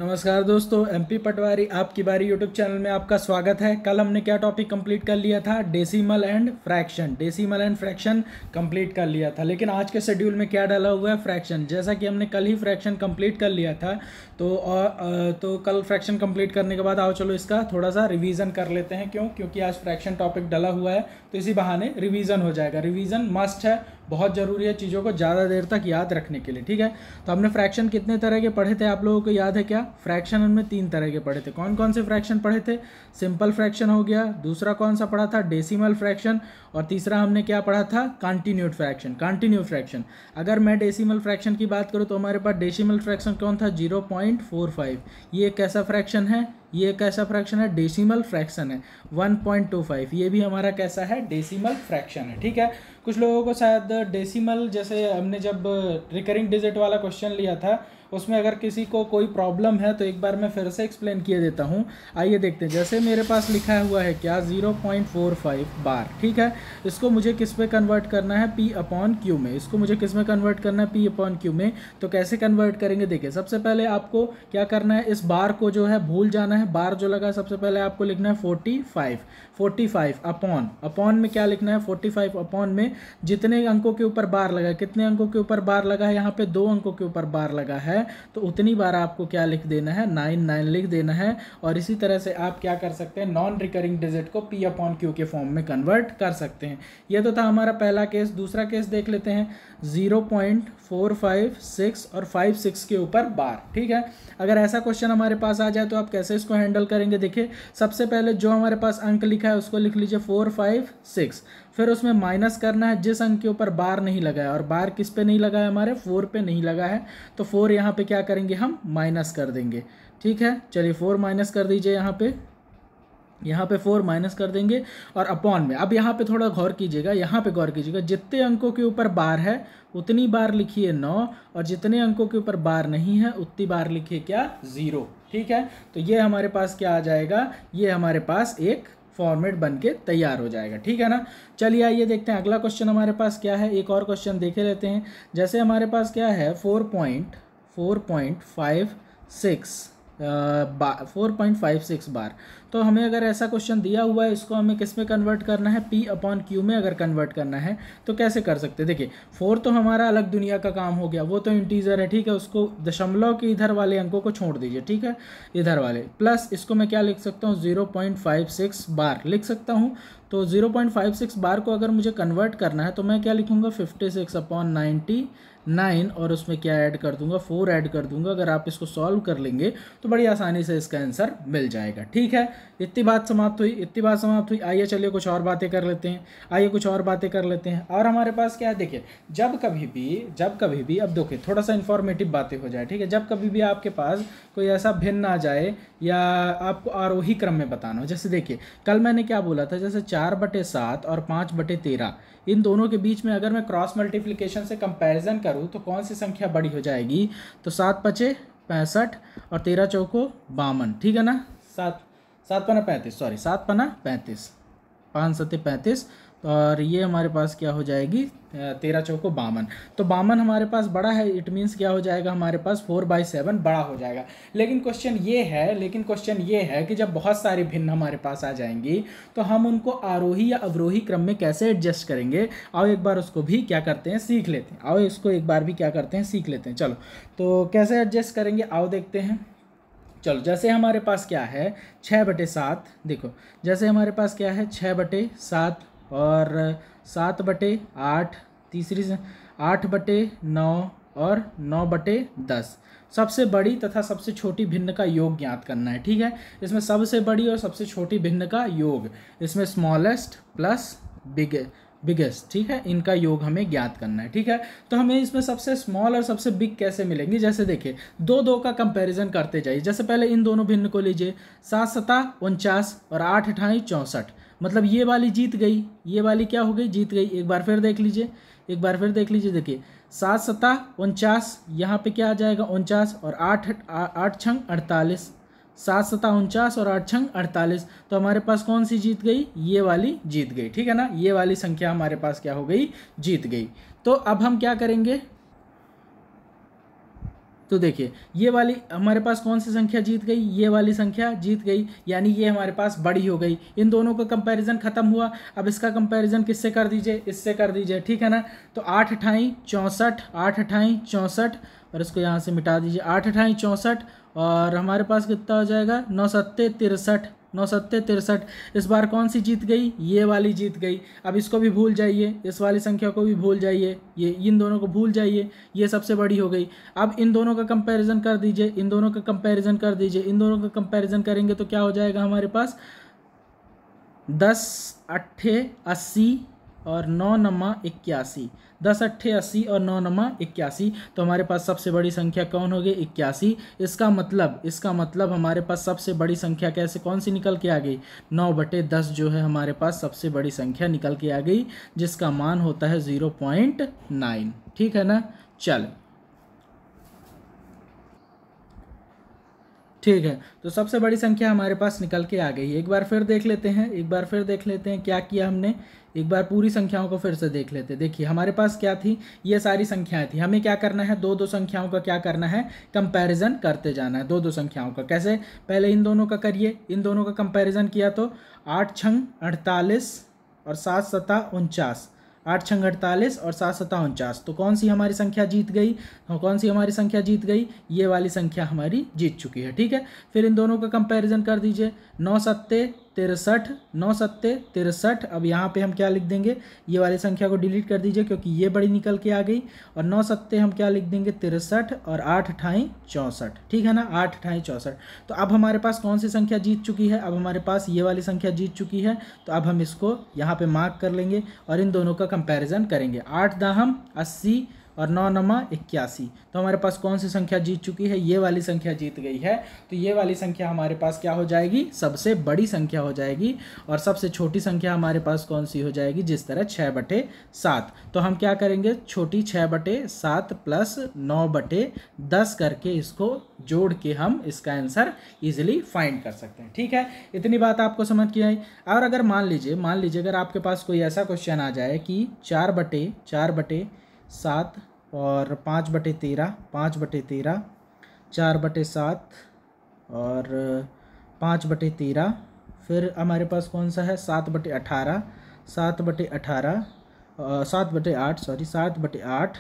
नमस्कार दोस्तों, एमपी पटवारी आपकी बारी यूट्यूब चैनल में आपका स्वागत है। कल हमने क्या टॉपिक कंप्लीट कर लिया था? डेसिमल एंड फ्रैक्शन कंप्लीट कर लिया था। लेकिन आज के शेड्यूल में क्या डाला हुआ है? फ्रैक्शन। जैसा कि हमने कल ही फ्रैक्शन कंप्लीट कर लिया था तो कल फ्रैक्शन कंप्लीट करने के बाद आओ चलो इसका थोड़ा सा रिवीजन कर लेते हैं। क्योंकि आज फ्रैक्शन टॉपिक डाला हुआ है तो इसी बहाने रिवीजन हो जाएगा। रिवीजन मस्ट है, बहुत ज़रूरी है चीज़ों को ज़्यादा देर तक याद रखने के लिए। ठीक है, तो हमने फ्रैक्शन कितने तरह के पढ़े थे आप लोगों को याद है क्या? फ्रैक्शन हमने 3 तरह के पढ़े थे। कौन कौन से फ्रैक्शन पढ़े थे? सिंपल फ्रैक्शन हो गया, दूसरा कौन सा पढ़ा था? डेसिमल फ्रैक्शन, और तीसरा हमने क्या पढ़ा था? Continued fraction. अगर मैं डेसिमल फ्रैक्शन की बात करूँ तो हमारे पास डेसिमल फ्रैक्शन कौन था? 0.45। ये कैसा फ्रैक्शन है? ये कैसा फ्रैक्शन है? डेसिमल फ्रैक्शन है। 1.25 ये भी हमारा कैसा है? डेसिमल फ्रैक्शन है। ठीक है, कुछ लोगों को शायद डेसिमल, जैसे हमने जब रिकरिंग डिजिट वाला क्वेश्चन लिया था उसमें अगर किसी को कोई प्रॉब्लम है तो एक बार मैं फिर से एक्सप्लेन किए देता हूँ। आइए देखते हैं। जैसे मेरे पास लिखा हुआ है क्या? 0.45 बार। ठीक है, इसको मुझे किस पे कन्वर्ट करना है? P/Q में। इसको मुझे किस में कन्वर्ट करना है? P/Q में। तो कैसे कन्वर्ट करेंगे? देखिए, सबसे पहले आपको क्या करना है? इस बार को जो है भूल जाना है। बार जो लगा सबसे पहले आपको लिखना है 45 अपॉन में क्या लिखना है? 45 अपॉन में जितने अंकों के ऊपर बार लगा, कितने अंकों के ऊपर बार लगा है? यहाँ पे 2 अंकों के ऊपर बार लगा है तो उतनी बार आपको क्या लिख देना है? 9 लिख देना है। और इसी तरह से आप क्या कर सकते हैं? नॉन रिकरिंग डिजिट को P/Q के फॉर्म में कन्वर्ट कर सकते हैं। यह तो था हमारा पहला केस। दूसरा केस देख लेते हैं। 0.456 और 56 के ऊपर बार। ठीक है, अगर ऐसा क्वेश्चन हमारे पास आ जाए तो आप कैसे इसको हैंडल करेंगे? देखिए, सबसे पहले जो हमारे पास अंक लिखा है उसको लिख लीजिए 456। फिर उसमें माइनस करना है जिस अंक के ऊपर बार नहीं लगा है, और बार किस पे नहीं लगा है? हमारे 4 पे नहीं लगा है, तो 4 यहाँ पे क्या करेंगे? हम माइनस कर देंगे। ठीक है, चलिए 4 माइनस कर दीजिए। यहाँ पे 4 माइनस कर देंगे और अपॉन में। अब यहाँ पे थोड़ा गौर कीजिएगा, जितने अंकों के ऊपर बार है उतनी बार लिखिए 9, और जितने अंकों के ऊपर बार नहीं है उतनी बार लिखिए क्या? 0। ठीक है, तो ये हमारे पास क्या आ जाएगा? ये हमारे पास एक फॉर्मेट बन के तैयार हो जाएगा। ठीक है ना। चलिए आइए देखते हैं अगला क्वेश्चन हमारे पास क्या है। एक और क्वेश्चन देखे लेते हैं। जैसे हमारे पास क्या है? 4.56 बार। तो हमें अगर ऐसा क्वेश्चन दिया हुआ है, इसको हमें किस में कन्वर्ट करना है? P/Q में अगर कन्वर्ट करना है तो कैसे कर सकते हैं? देखिए, 4 तो हमारा अलग दुनिया का काम हो गया, वो तो इंटीजर है। ठीक है, उसको दशमलव के इधर वाले अंकों को छोड़ दीजिए। ठीक है, इधर वाले प्लस इसको मैं क्या लिख सकता हूँ? 0.56 बार लिख सकता हूँ। तो 0.56 बार को अगर मुझे कन्वर्ट करना है तो मैं क्या लिखूँगा? 56/99, और उसमें क्या ऐड कर दूंगा? 4 ऐड कर दूंगा। अगर आप इसको सॉल्व कर लेंगे तो बड़ी आसानी से इसका आंसर मिल जाएगा। ठीक है, इतनी बात समाप्त हुई। आइए चलिए कुछ और बातें कर लेते हैं। और हमारे पास क्या है? देखिए, जब कभी भी अब देखिए थोड़ा सा इन्फॉर्मेटिव बातें हो जाए। ठीक है, जब कभी भी आपके पास कोई ऐसा भिन्न आ जाए या आपको आरोही क्रम में बताना हो, जैसे देखिए कल मैंने क्या बोला था? जैसे 4/7 और 5/13, इन दोनों के बीच में अगर मैं क्रॉस मल्टीप्लिकेशन से कंपैरिजन करूं तो कौन सी संख्या बड़ी हो जाएगी? तो 7×5 = 65 और 13×4 = 52। ठीक है ना। 7×5 = 35, 5×7 = 35, और ये हमारे पास क्या हो जाएगी? 13×4 = 52। तो 52 हमारे पास बड़ा है, इट मीन्स क्या हो जाएगा? हमारे पास 4/7 बड़ा हो जाएगा। लेकिन क्वेश्चन ये है कि जब बहुत सारी भिन्न हमारे पास आ जाएंगी तो हम उनको आरोही या अवरोही क्रम में कैसे एडजस्ट करेंगे? आओ एक बार उसको भी क्या करते हैं? सीख लेते हैं। चलो, तो कैसे एडजस्ट करेंगे आओ देखते हैं। चलो, जैसे हमारे पास क्या है? 6/7। देखो, जैसे हमारे पास क्या है? 6/7 और 7/8, तीसरी से 8/9 और 9/10। सबसे बड़ी तथा सबसे छोटी भिन्न का योग ज्ञात करना है। ठीक है, इसमें सबसे बड़ी और सबसे छोटी भिन्न का योग, इसमें स्मॉलेस्ट प्लस बिगेस्ट। ठीक है, इनका योग हमें ज्ञात करना है। ठीक है, तो हमें इसमें सबसे स्मॉल और सबसे बिग कैसे मिलेंगे? जैसे देखिए, 2 का कंपैरिजन करते जाइए। जैसे पहले इन दोनों भिन्न को लीजिए, 7×7 = 49 और 8×8 = 64। मतलब ये वाली जीत गई, ये वाली क्या हो गई? जीत गई। एक बार फिर देख लीजिए। देखिए, 7×7 = 49, यहाँ पे क्या आ जाएगा? 49, और 8×6 = 48। 7×7 = 49 और 8×6 = 48। तो हमारे पास कौन सी जीत गई? ये वाली जीत गई। ठीक है ना, ये वाली संख्या हमारे पास क्या हो गई? जीत गई। तो अब हम क्या करेंगे? तो देखिए ये वाली हमारे पास कौन सी संख्या जीत गई, ये वाली संख्या जीत गई, यानी ये हमारे पास बड़ी हो गई। इन दोनों का कंपैरिजन खत्म हुआ। अब इसका कंपैरिजन किससे कर दीजिए, इससे कर दीजिए, ठीक है ना। तो 8 अठाई 64, 8 अठाई 64, और इसको यहाँ से मिटा दीजिए। 8 अठाई 64 और हमारे पास कितना हो जाएगा, 9 सत्ते 63, 9 सत्ते 63। इस बार कौन सी जीत गई, ये वाली जीत गई। अब इसको भी भूल जाइए, इस वाली संख्या को भी भूल जाइए, ये इन दोनों को भूल जाइए, ये सबसे बड़ी हो गई। अब इन दोनों का कंपैरिजन कर दीजिए, इन दोनों का कंपैरिजन कर दीजिए। इन दोनों का कंपैरिजन करेंगे तो क्या हो जाएगा हमारे पास, 10 अट्ठे 80 और 9 नमा 81। 10 अट्ठे 80 और 9 नमा 81, तो हमारे पास सबसे बड़ी संख्या कौन हो गई, 81। इसका मतलब हमारे पास सबसे बड़ी संख्या कैसे कौन सी निकल के आ गई, 9/10 जो है हमारे पास सबसे बड़ी संख्या निकल के आ गई, जिसका मान होता है 0.9, ठीक है ना। चलो ठीक है, तो सबसे बड़ी संख्या हमारे पास निकल के आ गई। एक बार फिर देख लेते हैं क्या किया हमने। एक बार पूरी संख्याओं को फिर से देख लेते हैं। देखिए हमारे पास क्या थी, ये सारी संख्याएं थी। हमें क्या करना है, दो संख्याओं का क्या करना है, कंपैरिजन करते जाना है। दो संख्याओं का कैसे, पहले इन दोनों का करिए। इन दोनों का कंपैरिजन किया तो 8 छंग 48 और 7 सता 49, 8 छंग 48 और 7 सता 49। तो कौन सी हमारी संख्या जीत गई, ये वाली संख्या हमारी जीत चुकी है, ठीक है। फिर इन दोनों का कंपैरिजन कर दीजिए, 9 सत्ते 63, 9 सत्ते 63। अब यहाँ पे हम क्या लिख देंगे, ये वाली संख्या को डिलीट कर दीजिए क्योंकि ये बड़ी निकल के आ गई। और 9 सत्ते हम क्या लिख देंगे, 63 और 8 अठाई 64, ठीक है ना, 8 अठाई 64। तो अब हमारे पास कौन सी संख्या जीत चुकी है, अब हमारे पास ये वाली संख्या जीत चुकी है। तो अब हम इसको यहाँ पे मार्क कर लेंगे और इन दोनों का कंपैरिजन करेंगे। 8 दाहम 80 और 9 नमा 81। तो हमारे पास कौन सी संख्या जीत चुकी है, ये वाली संख्या जीत गई है। तो ये वाली संख्या हमारे पास क्या हो जाएगी, सबसे बड़ी संख्या हो जाएगी। और सबसे छोटी संख्या हमारे पास कौन सी हो जाएगी, जिस तरह 6/7। तो हम क्या करेंगे, छोटी 6/7 प्लस 9/10 करके इसको जोड़ के हम इसका आंसर इजीली फाइंड कर सकते हैं, ठीक है। इतनी बात आपको समझ की आई। और अगर मान लीजिए अगर आपके पास कोई ऐसा क्वेश्चन आ जाए कि 4/7 और 5/13, 5/13, 4/7 और 5/13, फिर हमारे पास कौन सा है 7/18, 7/18, 7/8 सॉरी 7/8,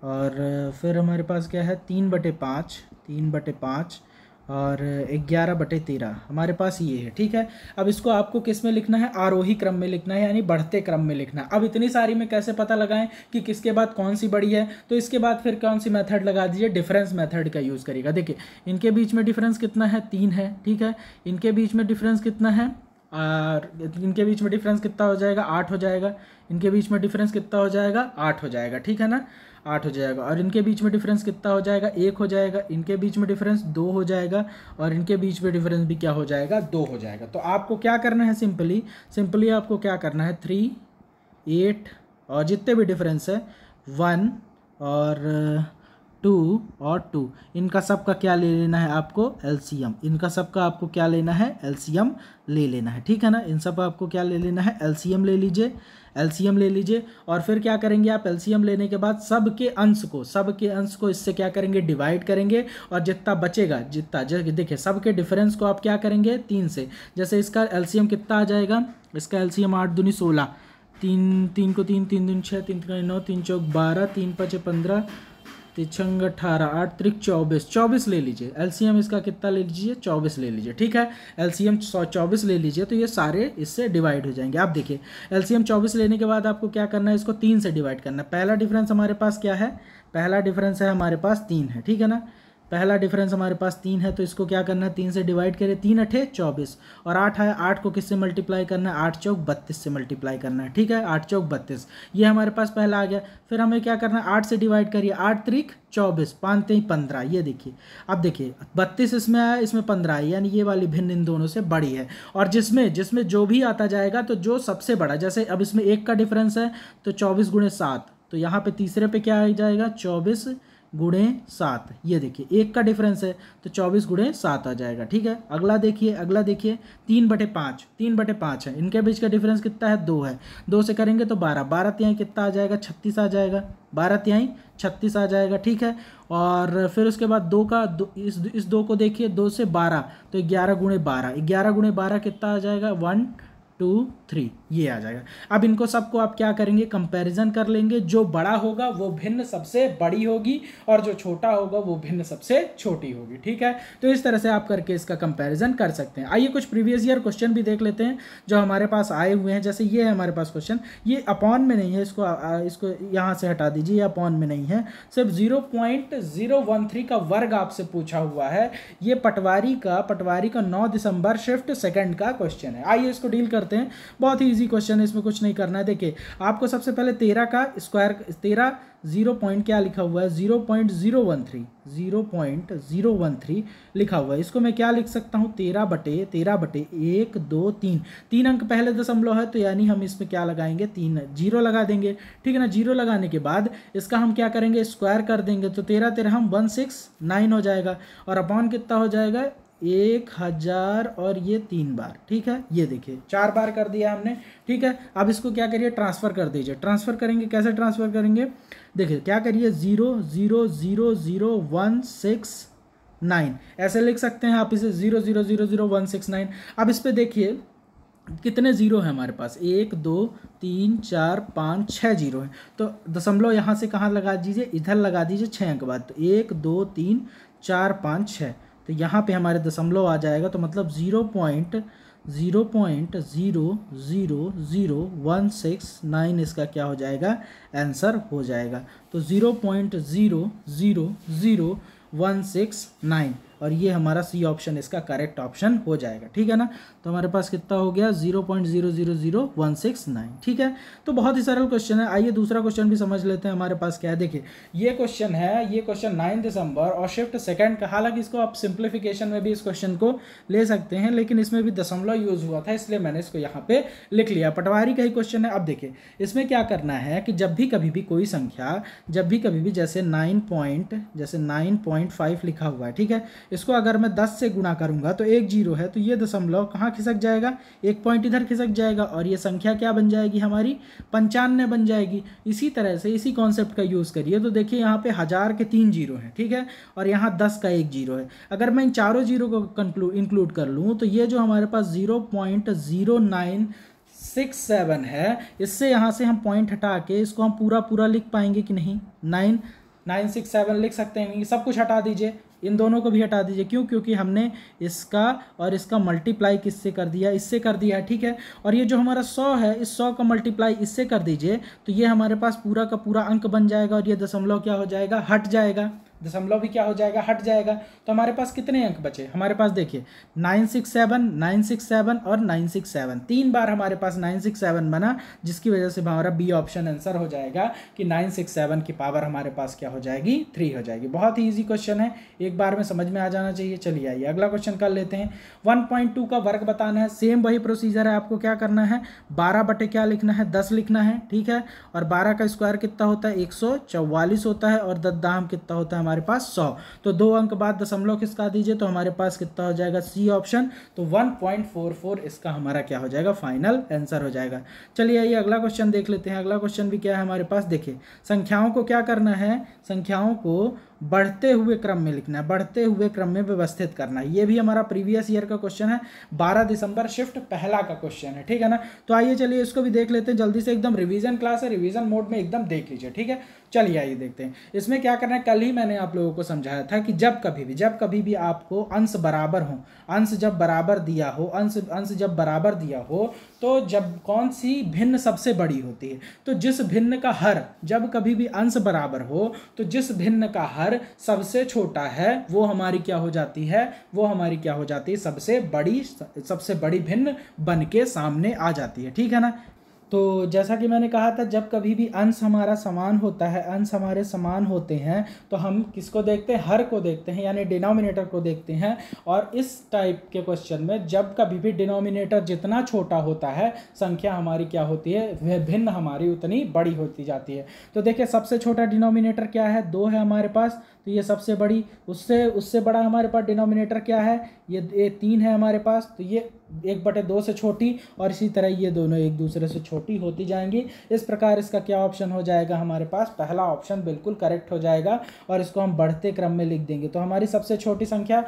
और फिर हमारे पास क्या है 3/5, 3/5 और 11/13 हमारे पास ये है, ठीक है। अब इसको आपको किस में लिखना है, आरोही क्रम में लिखना है, यानी बढ़ते क्रम में लिखना है। अब इतनी सारी में कैसे पता लगाएं कि किसके बाद कौन सी बड़ी है, तो इसके बाद फिर कौन सी मेथड लगा दीजिए, डिफरेंस मेथड का यूज़ करिएगा। देखिए इनके बीच में डिफरेंस कितना है, 3 है, ठीक है। इनके बीच में डिफरेंस कितना है, और इनके बीच में डिफरेंस कितना हो जाएगा, 8 हो जाएगा। इनके बीच में डिफरेंस कितना हो जाएगा, 8 हो जाएगा, ठीक है ना, 8 हो जाएगा। और इनके बीच में डिफरेंस कितना हो जाएगा, 1 हो जाएगा। इनके बीच में डिफरेंस 2 हो जाएगा, और इनके बीच में डिफरेंस भी क्या हो जाएगा, 2 हो जाएगा। तो आपको क्या करना है, सिंपली आपको क्या करना है, 3, 8 और जितने भी डिफरेंस है 1 और 2 और 2, इनका सबका क्या ले लेना है आपको, एलसीएम। इनका सबका आपको क्या लेना है, एलसीएम ले लेना है, ठीक है ना। इन सब आपको क्या ले लेना है, एलसीएम ले लीजिए, एलसीएम ले लीजिए। और फिर क्या करेंगे आप, एलसीएम लेने के बाद सबके अंश को इससे क्या करेंगे, डिवाइड करेंगे। और जितना बचेगा, देखिए सबके डिफरेंस को आप क्या करेंगे, 3 से। जैसे इसका एलसीएम कितना आ जाएगा, इसका एलसीएम 8 दूनी 16, 3 को 3, 3 दूनी 6, 3 को 9, 3 चौक 12, 3 5 15, 3 18, 8 त्रिक 24, 24 ले लीजिए। एलसीएम इसका कितना ले लीजिए, 24 ले लीजिए, ठीक है। एलसीएम 24 ले लीजिए, तो ये सारे इससे डिवाइड हो जाएंगे। आप देखिए एलसीएम 24 लेने के बाद आपको क्या करना है, इसको 3 से डिवाइड करना है। पहला डिफरेंस हमारे पास क्या है, पहला डिफरेंस है हमारे पास 3 है, ठीक है ना। पहला डिफरेंस हमारे पास 3 है, तो इसको क्या करना है, 3 से डिवाइड करें। 3 अठे 24 और 8 है, 8 को किससे मल्टीप्लाई करना है, 8 चौक 32 से मल्टीप्लाई करना है, ठीक है। 8 चौक 32, ये हमारे पास पहला आ गया। फिर हमें क्या करना है, 8 से डिवाइड करिए। 8 त्रिक 24, 5 3 15, ये देखिए। अब देखिए 32 इसमें आया, इसमें 15 है, यानी ये वाली भिन्न इन दोनों से बड़ी है। और जिसमें जो भी आता जाएगा, तो जो सबसे बड़ा, जैसे अब इसमें 1 का डिफरेंस है, तो 24 × 7, तो यहाँ पे तीसरे पे क्या आ जाएगा, 24 गुणे 7, ये देखिए 1 का डिफरेंस है तो 24 गुणे 7 आ जाएगा। ठीक है, अगला देखिए 3/5, 3/5 है, इनके बीच का डिफरेंस कितना है 2 है, 2 से करेंगे तो 12, 12 तिहाई कितना आ जाएगा 36 आ जाएगा, 12 तिहाई 36 आ जाएगा। ठीक है, और फिर उसके बाद 2 का इस 2 को देखिए, 2 से 12 तो 11 गुणे 12, 11 गुणे 12 कितना आ जाएगा 1 2 3, ये आ जाएगा। अब इनको सबको आप क्या करेंगे, कंपैरिजन कर लेंगे, जो बड़ा होगा वो भिन्न सबसे बड़ी होगी और जो छोटा होगा वो भिन्न सबसे छोटी होगी। ठीक है, तो इस तरह से आप करके इसका कंपैरिजन कर सकते हैं। आइए कुछ प्रीवियस ईयर क्वेश्चन भी देख लेते हैं जो हमारे पास आए हुए हैं। जैसे ये है हमारे पास क्वेश्चन, ये अपॉन में नहीं है, इसको यहाँ से हटा दीजिए, ये अपॉन में नहीं है, सिर्फ 0.013 का वर्ग आपसे पूछा हुआ है। ये पटवारी का 9 दिसंबर शिफ्ट सेकंड का क्वेश्चन है। आइए इसको डील करते हैं, बहुत ही इजी क्वेश्चन है, इसमें कुछ नहीं करना है। देखिए आपको सबसे पहले 13 का स्क्वायर, 13 0 पॉइंट क्या लिखा हुआ है 0.013 लिखा हुआ है, इसको मैं क्या लिख सकता हूँ 13 बटे 1 2 3, 3 अंक पहले दशमलव है तो यानी हम इसमें क्या लगाएंगे 3 जीरो लगा देंगे। ठीक है ना, जीरो लगाने के बाद इसका हम क्या करेंगे स्क्वायर कर देंगे तो 13 13 हम 169 हो जाएगा, और अपॉन कितना हो जाएगा 1000 और ये 3 बार। ठीक है, ये देखिए 4 बार कर दिया हमने। ठीक है, अब इसको क्या करिए ट्रांसफ़र कर दीजिए। ट्रांसफ़र करेंगे, कैसे ट्रांसफ़र करेंगे, देखिए क्या करिए 0 ऐसे लिख सकते हैं आप इसे 0 अब इस पे देखिए कितने जीरो है हमारे पास, 1 2 3 4 5 6 जीरो है, तो दशमलव यहाँ से कहाँ लगा दीजिए, इधर लगा दीजिए 6 अंक बाद, तो 1 2 3 4 5 6, तो यहाँ पे हमारे दशमलव आ जाएगा, तो मतलब 0.0000169 इसका क्या हो जाएगा आंसर हो जाएगा। तो 0.0000169 और ये हमारा सी ऑप्शन इसका करेक्ट ऑप्शन हो जाएगा। ठीक है ना, तो हमारे पास कितना हो गया 0.000169। ठीक है, तो बहुत ही सरल क्वेश्चन है। आइए दूसरा क्वेश्चन भी समझ लेते हैं हमारे पास क्या है। देखिए ये क्वेश्चन है, ये क्वेश्चन 9 दिसंबर और शिफ्ट सेकंड का, हालांकि इसको आप सिंप्लीफिकेशन में भी इस क्वेश्चन को ले सकते हैं, लेकिन इसमें भी दशमलव यूज हुआ था इसलिए मैंने इसको यहाँ पे लिख लिया। पटवारी का ही क्वेश्चन है। अब देखिए इसमें क्या करना है कि जब भी कभी भी कोई संख्या, जब भी कभी भी जैसे 9.5 लिखा हुआ है, ठीक है, इसको अगर मैं 10 से गुणा करूंगा तो 1 जीरो है, तो ये दशमलव कहाँ खिसक जाएगा, एक पॉइंट इधर खिसक जाएगा और ये संख्या क्या बन जाएगी हमारी 95 बन जाएगी। इसी तरह से इसी कॉन्सेप्ट का यूज़ करिए तो देखिए यहाँ पे 1000 के 3 जीरो हैं, ठीक है, और यहाँ 10 का 1 जीरो है। अगर मैं इन चारों जीरो को इंक्लूड कर लूँ तो ये जो हमारे पास 0.0967 है, इससे यहाँ से हम पॉइंट हटा के इसको हम पूरा लिख पाएंगे कि नहीं, 9967 लिख सकते हैं। सब कुछ हटा दीजिए, इन दोनों को भी हटा दीजिए, क्यों, क्योंकि हमने इसका और इसका मल्टीप्लाई किससे कर दिया, इससे कर दिया, ठीक है। और ये जो हमारा 100 है, इस 100 का मल्टीप्लाई इससे कर दीजिए तो ये हमारे पास पूरा का पूरा अंक बन जाएगा और ये दशमलव क्या हो जाएगा, हट जाएगा, दशमलव भी क्या हो जाएगा, हट जाएगा। तो हमारे पास कितने अंक बचे, हमारे पास देखिए 967 और 967, 3 बार हमारे पास 967 बना, जिसकी वजह से हमारा बी ऑप्शन आंसर हो जाएगा कि 967 की पावर हमारे पास क्या हो जाएगी, 3 हो जाएगी। बहुत ही ईजी क्वेश्चन है, एक बार में समझ में आ जाना चाहिए। चलिए आइए अगला क्वेश्चन कर लेते हैं। 1.2 का वर्ग बताना है, सेम वही प्रोसीजर है। आपको क्या करना है, 12 बटे क्या लिखना है, 10 लिखना है, ठीक है, और 12 का स्क्वायर कितना होता है 144 होता है, और दद्दाम कितना होता है हमारे पास 100, तो 2 अंक बाद दशमलव खिसका दीजिए तो हमारे पास कितना हो जाएगा, सी ऑप्शन। तो 1.44 इसका हमारा क्या हो जाएगा, फाइनल आंसर हो जाएगा। चलिए आइए अगला क्वेश्चन देख लेते हैं। अगला क्वेश्चन भी क्या है हमारे पास, देखिए संख्याओं को क्या करना है, संख्याओं को बढ़ते हुए क्रम में लिखना है, बढ़ते हुए क्रम में व्यवस्थित करना है। ये भी हमारा प्रीवियस ईयर का क्वेश्चन है, 12 दिसंबर शिफ्ट पहला का क्वेश्चन है, ठीक है ना। तो आइए चलिए इसको भी देख लेते हैं जल्दी से, एकदम रिवीजन क्लास है, रिवीजन मोड में एकदम देख लीजिए, ठीक है। चलिए आइए देखते हैं इसमें क्या करना है। कल ही मैंने आप लोगों को समझाया था कि जब कभी भी आपको अंश बराबर हो, अंश जब बराबर दिया हो, अंश जब बराबर दिया हो, तो जब कौन सी भिन्न सबसे बड़ी होती है, तो जिस भिन्न का हर, जब कभी भी अंश बराबर हो तो जिस भिन्न का हर सबसे छोटा है वो हमारी क्या हो जाती है, वो हमारी क्या हो जाती है, सबसे बड़ी भिन्न बन के सामने आ जाती है, ठीक है ना। तो जैसा कि मैंने कहा था, जब कभी भी अंश हमारा समान होता है, अंश हमारे समान होते हैं, तो हम किसको देखते हैं, हर को देखते हैं, यानी डिनोमिनेटर को देखते हैं। और इस टाइप के क्वेश्चन में जब कभी भी डिनोमिनेटर जितना छोटा होता है, संख्या हमारी क्या होती है, वह भिन्न हमारी उतनी बड़ी होती जाती है। तो देखिए सबसे छोटा डिनोमिनेटर क्या है, 2 है हमारे पास, तो ये सबसे बड़ी। उससे उससे बड़ा हमारे पास डिनोमिनेटर क्या है, ये 3 है हमारे पास, तो ये 1/2 से छोटी, और इसी तरह ये दोनों एक दूसरे से छोटी होती जाएंगी। इस प्रकार इसका क्या ऑप्शन हो जाएगा हमारे पास, पहला ऑप्शन बिल्कुल करेक्ट हो जाएगा। और इसको हम बढ़ते क्रम में लिख देंगे। तो हमारी सबसे छोटी संख्या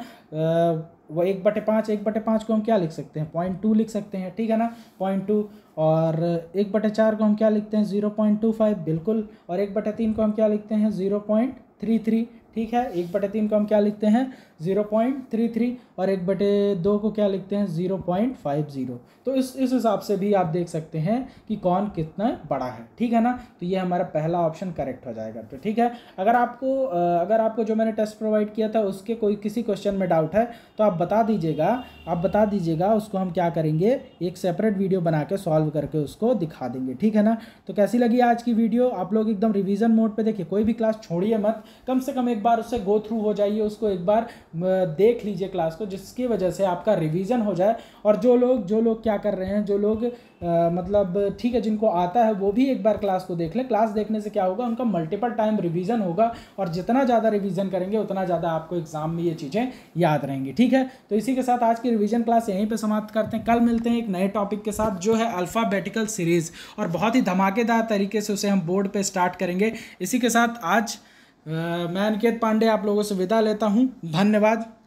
वो 1/5, 1/5 को हम क्या लिख सकते हैं, 0.2 लिख सकते हैं, ठीक है ना, 0.2। और 1/4 को हम क्या लिखते हैं, 0.25 बिल्कुल। और 1/3 को हम क्या लिखते हैं, 0.33, ठीक है। 1/3 को हम क्या लिखते हैं, 0.33। और 1/2 को क्या लिखते हैं, 0.50। तो इस हिसाब से भी आप देख सकते हैं कि कौन कितना बड़ा है, ठीक है ना। तो ये हमारा पहला ऑप्शन करेक्ट हो जाएगा। तो ठीक है, अगर आपको जो मैंने टेस्ट प्रोवाइड किया था उसके कोई किसी क्वेश्चन में डाउट है तो आप बता दीजिएगा, उसको हम क्या करेंगे, एक सेपरेट वीडियो बना के सॉल्व करके उसको दिखा देंगे, ठीक है ना। तो कैसी लगी आज की वीडियो, आप लोग एकदम रिवीजन मोड पे देखिए, कोई भी क्लास छोड़िए मत, कम से कम एक बार उससे गो थ्रू हो जाइए, उसको एक बार देख लीजिए क्लास को, जिसकी वजह से आपका रिवीजन हो जाए। और जो लोग क्या कर रहे हैं, जो लोग मतलब ठीक है जिनको आता है वो भी एक बार क्लास को देख लें। क्लास देखने से क्या होगा, उनका मल्टीपल टाइम रिवीजन होगा, और जितना ज़्यादा रिवीजन करेंगे उतना ज़्यादा आपको एग्जाम में ये चीज़ें याद रहेंगी, ठीक है। तो इसी के साथ आज की रिवीजन क्लास यहीं पे समाप्त करते हैं। कल मिलते हैं एक नए टॉपिक के साथ, जो है अल्फ़ाबेटिकल सीरीज़, और बहुत ही धमाकेदार तरीके से उसे हम बोर्ड पे स्टार्ट करेंगे। इसी के साथ आज मैं अनिकेत पांडे आप लोगों से विदा लेता हूं। धन्यवाद।